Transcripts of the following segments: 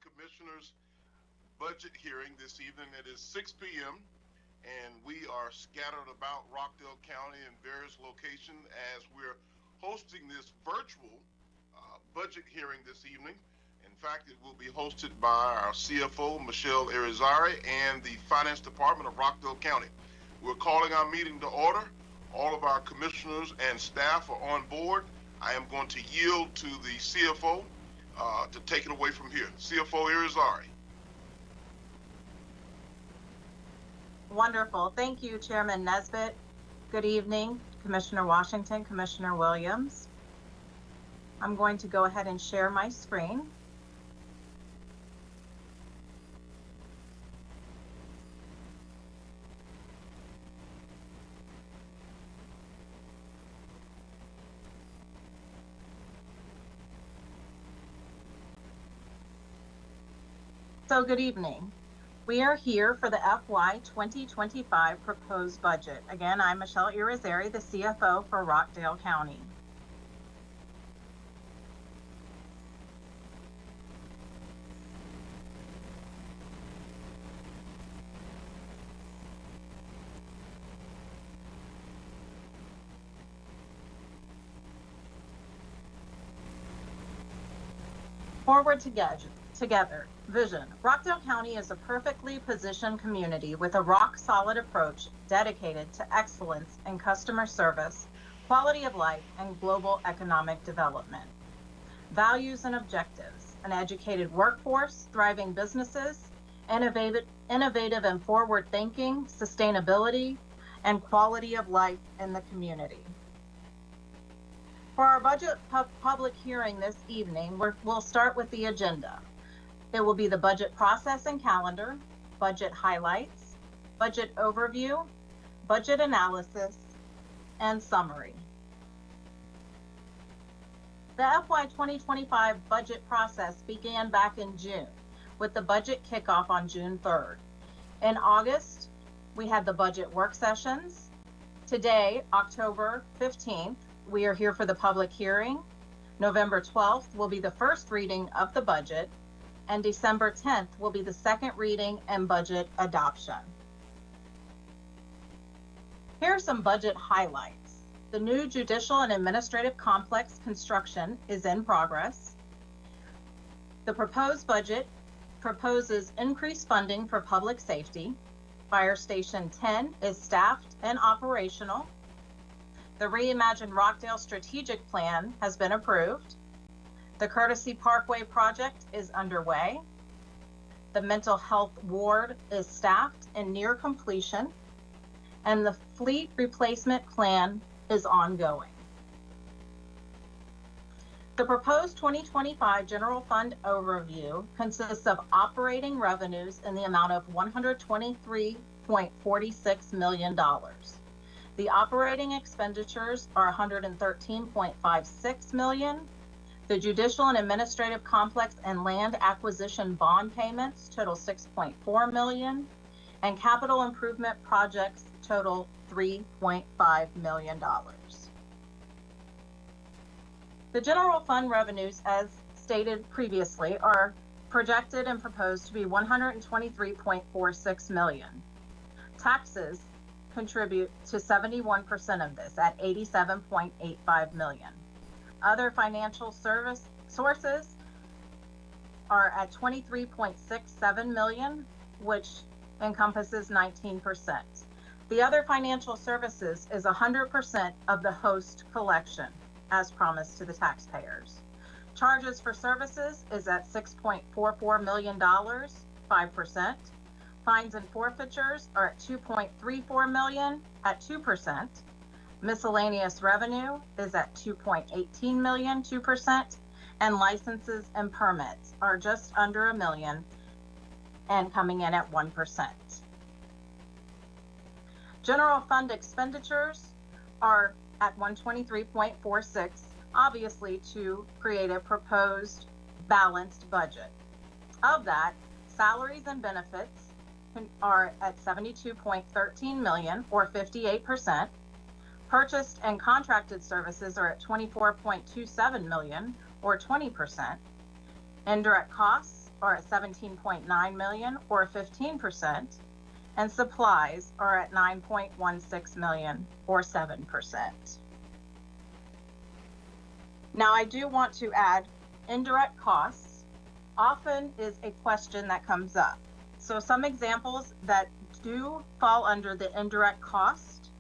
Commissioners budget hearing this evening. It is 6 p.m. and we are scattered about Rockdale County in various locations as we're hosting this virtual budget hearing this evening. In fact, it will be hosted by our CFO, Michelle Irizarry, and the Finance Department of Rockdale County. We're calling our meeting to order. All of our commissioners and staff are on board. I am going to yield to the CFO to take it away from here. CFO Irizarry. Wonderful. Thank you, Chairman Nesbitt. Good evening, Commissioner Washington, Commissioner Williams. I'm going to go ahead and share my screen. So good evening. We are here for the FY 2025 proposed budget. Again, I'm Michelle Irizarry, the CFO for Rockdale County. Forward together. Vision. Rockdale County is a perfectly positioned community with a rock-solid approach dedicated to excellence in customer service, quality of life, and global economic development. Values and objectives. An educated workforce, thriving businesses, innovative and forward-thinking, sustainability, and quality of life in the community. For our budget public hearing this evening, we'll start with the agenda. It will be the budget process and calendar, budget highlights, budget overview, budget analysis, and summary. The FY 2025 budget process began back in June with the budget kickoff on June 3rd. In August, we had the budget work sessions. Today, October 15th, we are here for the public hearing. November 12th will be the first reading of the budget, and December 10th will be the second reading and budget adoption. Here are some budget highlights. The new judicial and administrative complex construction is in progress. The proposed budget proposes increased funding for public safety. Fire Station 10 is staffed and operational. The Reimagine Rockdale strategic plan has been approved. The Courtesy Parkway project is underway. The mental health ward is staffed and near completion, and the fleet replacement plan is ongoing. The proposed 2025 general fund overview consists of operating revenues in the amount of $123.46 million. The operating expenditures are $113.56 million. The judicial and administrative complex and land acquisition bond payments total $6.4 million, and capital improvement projects total $3.5 million. The general fund revenues, as stated previously, are projected and proposed to be $123.46 million. Taxes contribute to 71% of this at $87.85 million. Other financial service sources are at $23.67 million, which encompasses 19%. The other financial services is 100% of the host collection, as promised to the taxpayers. Charges for services is at $6.44 million, 5%. Fines and forfeitures are at $2.34 million at 2%. Miscellaneous revenue is at $2.18 million, 2%, and licenses and permits are just under $1 million and coming in at 1%. General fund expenditures are at $123.46, obviously to create a proposed balanced budget. Of that, salaries and benefits are at $72.13 million or 58%. Purchased and contracted services are at $24.27 million or 20%. Indirect costs are at 17.9 million or 15%, and supplies are at 9.16 million or 7%. Now, I do want to add indirect costs often is a question that comes up. So some examples that do fall under the indirect cost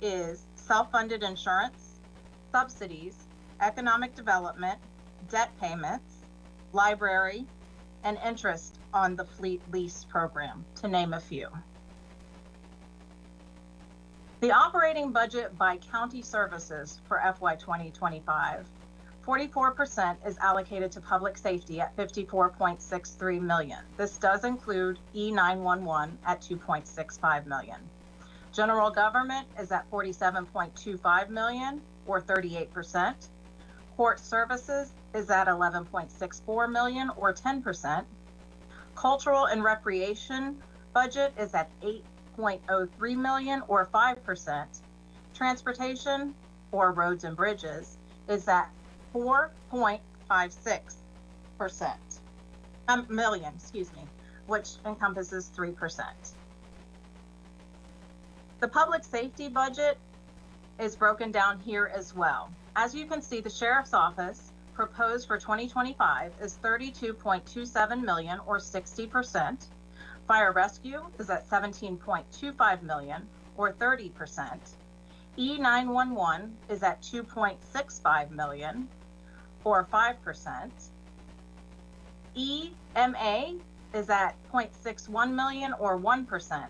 is self-funded insurance, subsidies, economic development, debt payments, library, and interest on the fleet lease program, to name a few. The operating budget by county services for FY 2025, 44% is allocated to public safety at 54.63 million. This does include E911 at 2.65 million. General government is at 47.25 million or 38%. Court services is at 11.64 million or 10%. Cultural and recreation budget is at 8.03 million or 5%. Transportation or roads and bridges is at 4.56% million, which encompasses 3%. The public safety budget is broken down here as well. As you can see, the sheriff's office proposed for 2025 is 32.27 million or 60%. Fire rescue is at 17.25 million or 30%. E911 is at 2.65 million or 5%. EMA is at 0.61 million or 1%.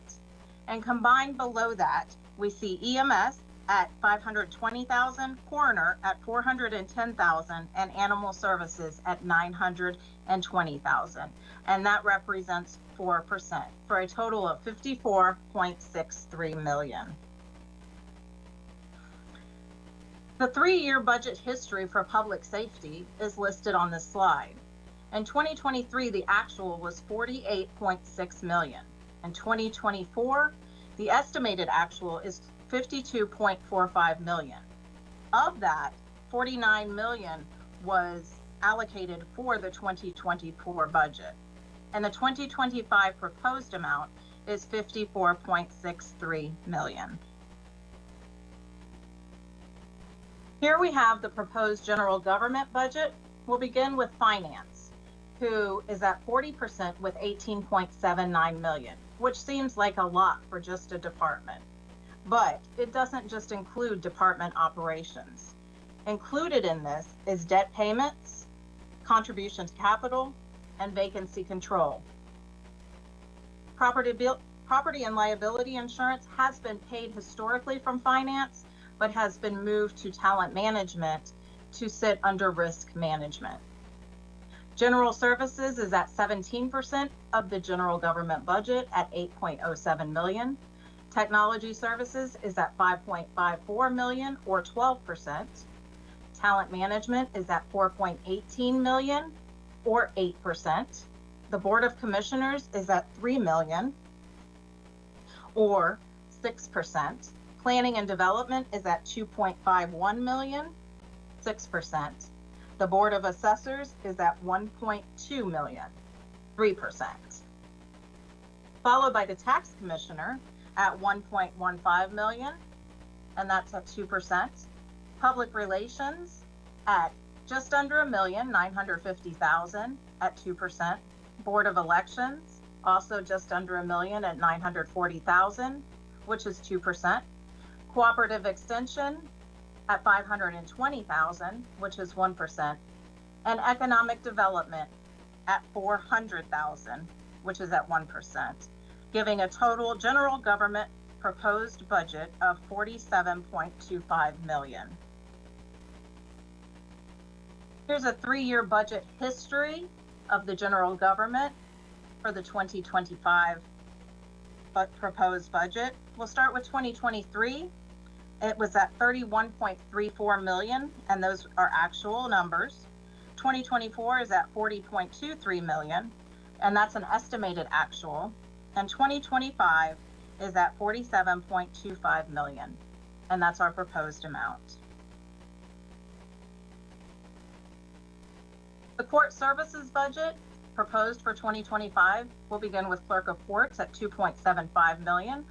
And combined below that, we see EMS at 520,000, coroner at 410,000, and animal services at 920,000. And that represents 4% for a total of 54.63 million. The 3-year budget history for public safety is listed on this slide. In 2023, the actual was 48.6 million. In 2024, the estimated actual is 52.45 million. Of that, 49 million was allocated for the 2024 budget, and the 2025 proposed amount is 54.63 million. Here we have the proposed general government budget. We'll begin with finance, who is at 40% with 18.79 million, which seems like a lot for just a department. But it doesn't just include department operations. Included in this is debt payments, contribution to capital, and vacancy control. Property and liability insurance has been paid historically from finance, but has been moved to talent management to sit under risk management. General services is at 17% of the general government budget at 8.07 million. Technology services is at 5.54 million or 12%. Talent management is at 4.18 million or 8%. The Board of Commissioners is at 3 million or 6%. Planning and development is at 2.51 million, 6%. The Board of Assessors is at 1.2 million, 3. Followed by the Tax Commissioner at 1.15 million, and that's at 2%. Public Relations at just under $1,950,000 at 2%. Board of Elections also just under $1 million at $940,000, which is 2%. Cooperative Extension at $520,000, which is 1%, and Economic Development at $400,000, which is at 1%, giving a total general government proposed budget of $47.25 million. Here's a 3-year budget history of the general government for the 2025 proposed budget. We'll start with 2023. It was at 31.34 million, and those are actual numbers. 2024 is at 40.23 million, and that's an estimated actual. And 2025 is at 47.25 million, and that's our proposed amount. The court services budget proposed for 2025, we'll begin with clerk of courts at 2.75 million,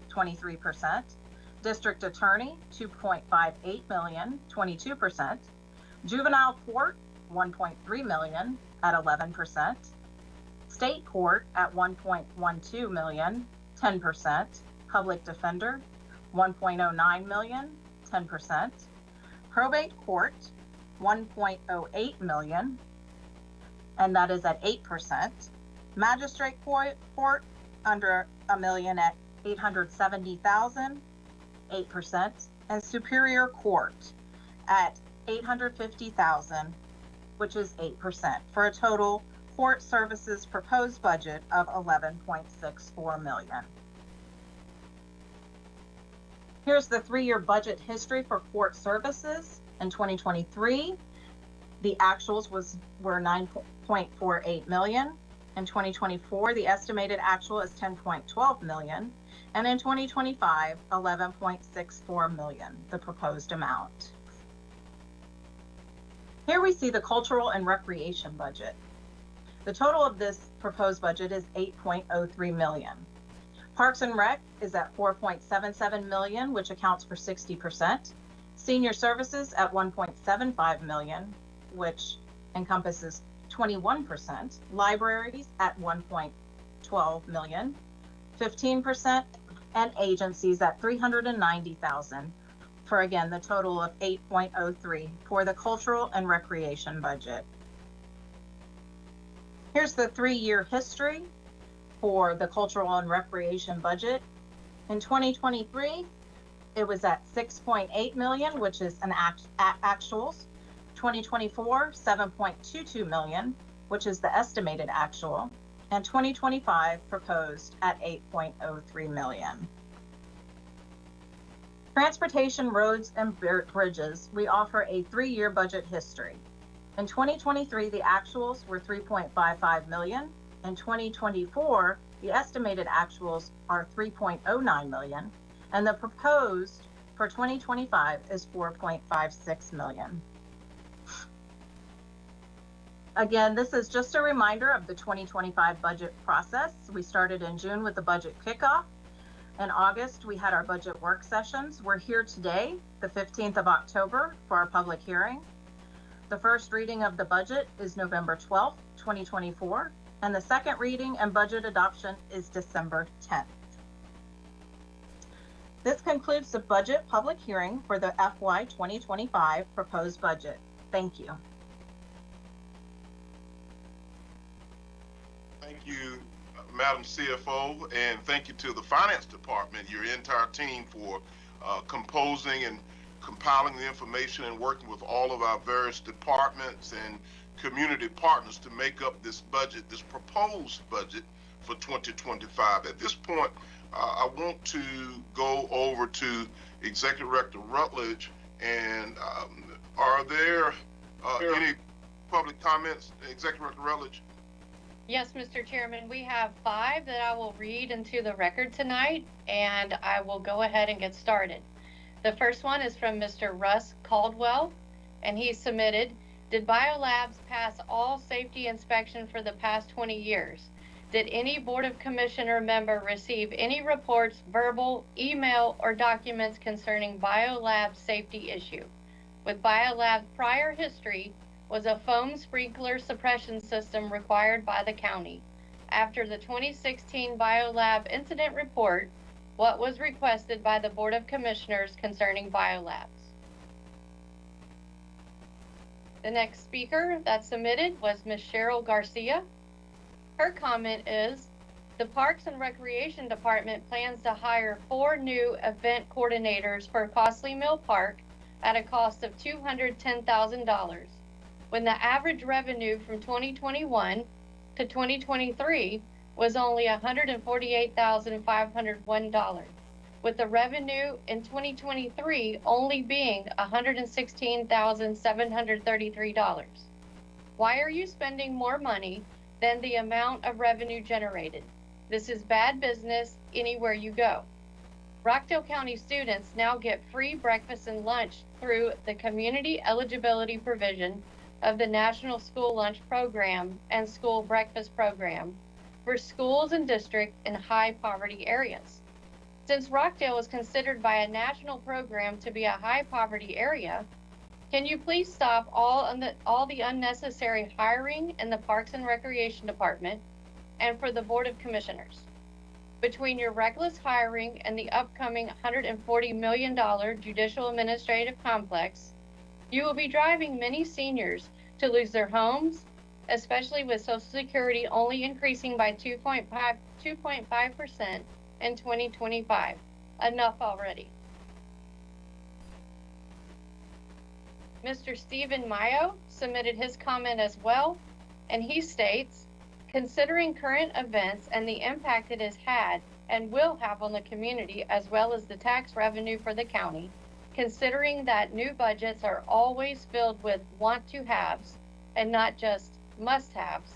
23%. District attorney, 2.58 million, 22%. Juvenile court, 1.3 million at 11%. State court at 1.12 million, 10%. Public defender, 1.09 million, 10%. Probate court, 1.08 million, and that is at 8%. Magistrate court under $1 million at 870,000, 8%, and Superior Court at 850,000, which is 8%, for a total court services proposed budget of 11.64 million. Here's the 3-year budget history for court services. In 2023, the actuals were 9.48 million. In 2024, the estimated actual is 10.12 million. And in 2025, 11.64 million, the proposed amount. Here we see the cultural and recreation budget. The total of this proposed budget is 8.03 million. Parks and Rec is at 4.77 million, which accounts for 60%. Senior Services at 1.75 million, which encompasses 21%. Libraries at 1.12 million, 15%, and agencies at 390,000, for again the total of 8.03 for the cultural and recreation budget. Here's the 3-year history for the cultural and recreation budget. In 2023, it was at 6.8 million, which is an actuals. 2024, 7.22 million, which is the estimated actual. And 2025 proposed at 8.03 million. Transportation, roads, and bridges, we offer a 3-year budget history. In 2023, the actuals were 3.55 million. In 2024, the estimated actuals are 3.09 million, and the proposed for 2025 is 4.56 million. Again, this is just a reminder of the 2025 budget process. We started in June with the budget kickoff. In August, we had our budget work sessions. We're here today, the 15th of October, for our public hearing. The first reading of the budget is November 12th, 2024, and the second reading and budget adoption is December 10th. This concludes the budget public hearing for the FY 2025 proposed budget. Thank you. Thank you, Madam CFO, and thank you to the Finance Department, your entire team, for composing and compiling the information and working with all of our various departments and community partners to make up this budget, this proposed budget for 2025. At this point, I want to go over to Executive Director Rutledge, and are there any public comments, Executive Director Rutledge? Yes, Mr. Chairman, we have 5 that I will read into the record tonight, and I will go ahead and get started. The first one is from Mr. Russ Caldwell, and he submitted, did biolabs pass all safety inspection for the past 20 years? Did any Board of Commissioner member receive any reports, verbal, email, or documents concerning biolab safety issue? With biolab's prior history, was a foam sprinkler suppression system required by the county? After the 2016 biolab incident report, what was requested by the Board of Commissioners concerning biolabs? The next speaker that submitted was Ms. Cheryl Garcia. Her comment is, the Parks and Recreation Department plans to hire 4 new event coordinators for Costley Mill Park at a cost of $210,000. When the average revenue from 2021 to 2023 was only $148,501, with the revenue in 2023 only being $116,733. Why are you spending more money than the amount of revenue generated? This is bad business anywhere you go. Rockdale County students now get free breakfast and lunch through the community eligibility provision of the National School Lunch Program and School Breakfast Program for schools and districts in high poverty areas. Since Rockdale is considered by a national program to be a high poverty area, can you please stop all the unnecessary hiring in the Parks and Recreation Department and for the Board of Commissioners? Between your reckless hiring and the upcoming $140 million judicial administrative complex, you will be driving many seniors to lose their homes, especially with Social Security only increasing by 2.5% in 2025. Enough already. Mr. Stephen Mayo submitted his comment as well, and he states, considering current events and the impact it has had and will have on the community as well as the tax revenue for the county, considering that new budgets are always filled with want-to-haves and not just must-haves,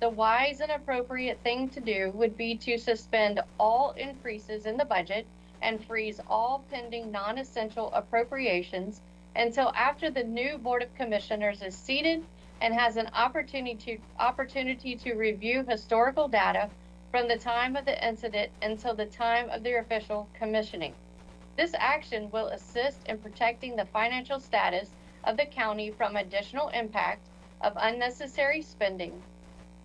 the wise and appropriate thing to do would be to suspend all increases in the budget and freeze all pending non-essential appropriations until after the new Board of Commissioners is seated and has an opportunity to review historical data from the time of the incident until the time of their official commissioning. This action will assist in protecting the financial status of the county from additional impact of unnecessary spending.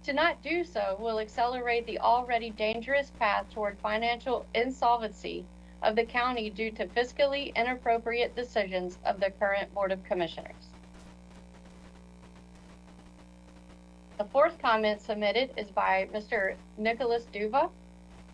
To not do so will accelerate the already dangerous path toward financial insolvency of the county due to fiscally inappropriate decisions of the current Board of Commissioners. The fourth comment submitted is by Mr. Nicholas Duva,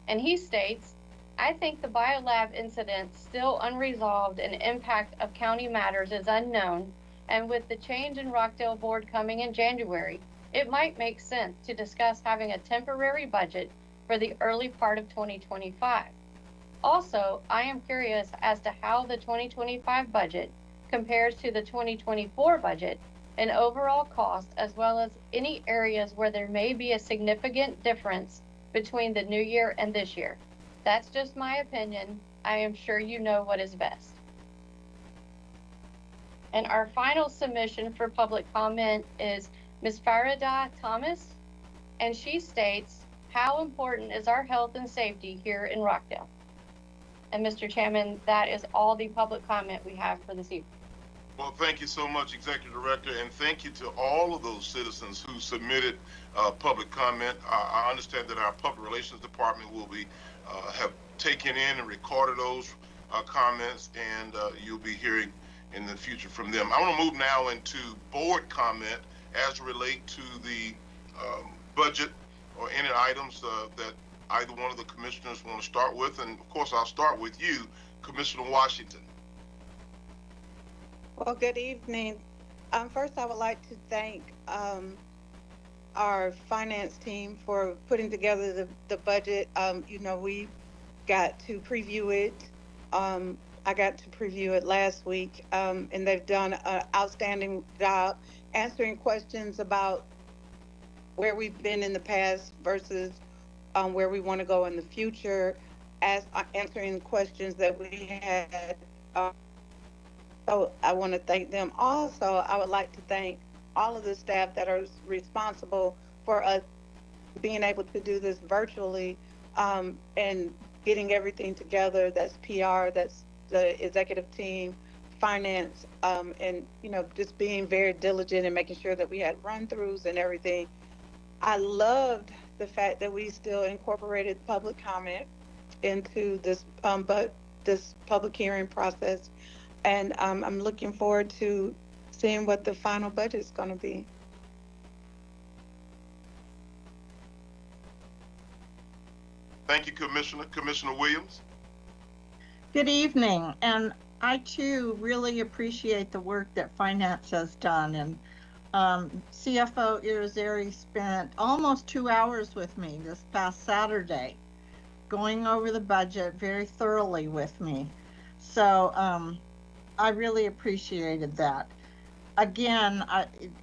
and he states, I think the biolab incident still unresolved and impact of county matters is unknown, and with the change in Rockdale Board coming in January, it might make sense to discuss having a temporary budget for the early part of 2025. Also, I am curious as to how the 2025 budget compares to the 2024 budget in overall cost, as well as any areas where there may be a significant difference between the new year and this year. That's just my opinion. I am sure you know what is best. And our final submission for public comment is Ms. Farida Thomas, and she states, how important is our health and safety here in Rockdale? And Mr. Chairman, that is all the public comment we have for this evening. Well, thank you so much, Executive Director, and thank you to all of those citizens who submitted public comment. I understand that our Public Relations Department will be have taken in and recorded those comments, and you'll be hearing in the future from them. I want to move now into board comment as relate to the budget or any items that either one of the commissioners want to start with, and of course I'll start with you, Commissioner Washington. Well, good evening. First, I would like to thank our finance team for putting together the budget. We got to preview it. I got to preview it last week, and they've done an outstanding job answering questions about where we've been in the past versus where we want to go in the future, answering questions that we had. So I want to thank them. Also, I would like to thank all of the staff that are responsible for us being able to do this virtually and getting everything together. That's PR, that's the executive team, finance, and just being very diligent and making sure that we had run-throughs and everything. I loved the fact that we still incorporated public comment into this this public hearing process. And I'm looking forward to seeing what the final budget is going to be. Thank you, Commissioner. Commissioner Williams. Good evening. And I too really appreciate the work that finance has done. And CFO Irizarry spent almost 2 hours with me this past Saturday, going over the budget very thoroughly with me. So I really appreciated that. Again,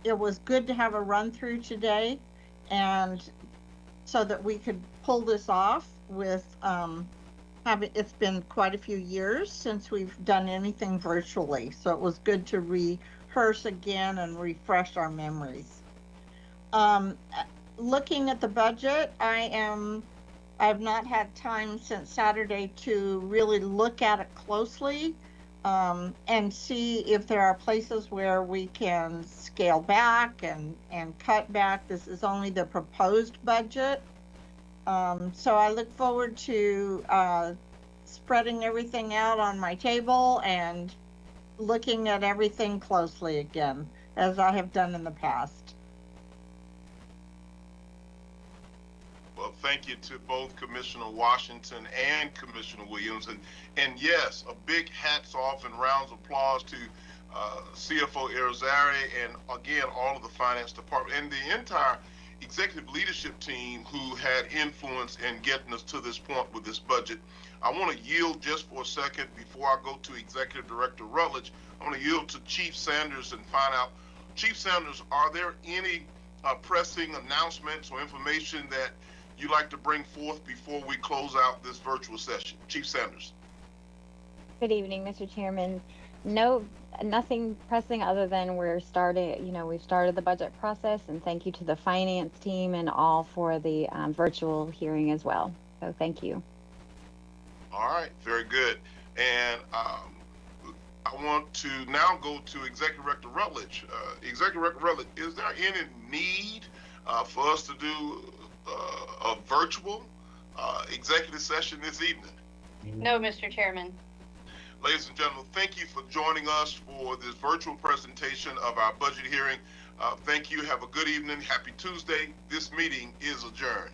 it was good to have a run through today, and so that we could pull this off with it's been quite a few years since we've done anything virtually. So it was good to rehearse rehearse again and refresh our memories. Looking at the budget, I've not had time since Saturday to really look at it closely, and see if there are places where we can scale back and cut back. This is only the proposed budget. So I look forward to spreading everything out on my table and looking at everything closely again, as I have done in the past. Well, thank you to both Commissioner Washington and Commissioner Williams. And yes, a big hats off and rounds of applause to CFO Irizarry and again, all of the finance department and the entire executive leadership team who had influence in getting us to this point with this budget. I want to yield just for a second before I go to Executive Director Rutledge. I want to yield to Chief Sanders and find out, Chief Sanders, are there any pressing announcements or information that you'd like to bring forth before we close out this virtual session? Chief Sanders. Good evening, Mr. Chairman. No, nothing pressing other than we've started the budget process, and thank you to the finance team and all for the virtual hearing as well. So thank you. All right, very good. And I want to now go to Executive Director Rutledge. Executive Director Rutledge, is there any need for us to do a virtual executive session this evening? No, Mr. Chairman. Ladies and gentlemen, thank you for joining us for this virtual presentation of our budget hearing. Thank you. Have a good evening. Happy Tuesday. This meeting is adjourned.